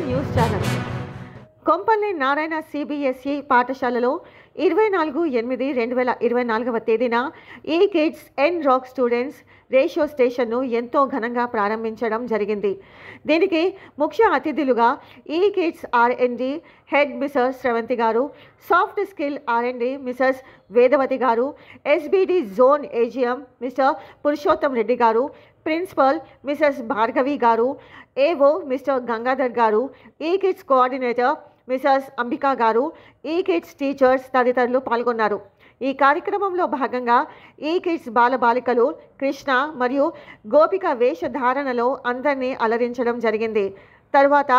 News channel. Kompally Narayana CBSE పాఠశాలలో 24/8/2024 తేదీన ఈ kids and rock students ratio స్టేషన్ను ఎంతో ఘనంగా ప్రారంభించడం జరిగింది. దీనికి ముఖ్య అతిథులుగా ఈ kids R&D head Mrs Sravanthi గారు, soft skill R&D Mrs Vedavathi గారు, SBD zone AGM mister Purushottam Reddy గారు, ప్రిన్సిపల్ మిసెస్ భార్గవి గారు, ఏవో మిస్టర్ గంగాధర్ గారు, ఈ కిడ్స్ కోఆర్డినేటర్ మిసెస్ అంబికా గారు, ఈ కిడ్స్ టీచర్స్ తదితరులు పాల్గొన్నారు. ఈ కార్యక్రమంలో భాగంగా ఈ కిడ్స్ బాలబాలికలు కృష్ణ మరియు గోపిక వేషధారణలో అందరినీ అలరించడం జరిగింది. తర్వాత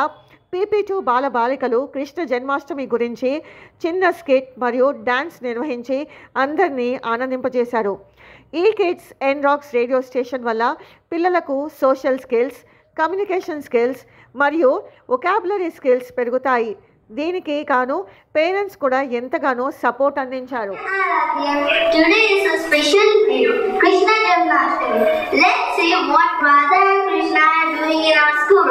PP2 బాలబాలికలు కృష్ణ జన్మాష్టమి గురించి చిన్న స్కిట్ మరియు డ్యాన్స్ నిర్వహించి అందరినీ ఆనందింపజేశారు. ఈ kids and rocks radio station వల్ల పిల్లలకు సోషల్ స్కిల్స్, కమ్యూనికేషన్ స్కిల్స్ మరియు వొకాబులరీ స్కిల్స్ పెరుగుతాయి. దీనికి కాను పేరెంట్స్ కూడా ఎంతగానో సపోర్ట్ అందించారు. Today is a special day, Krishna Janmashtami. Let's see what Radha and Krishna are doing in our school.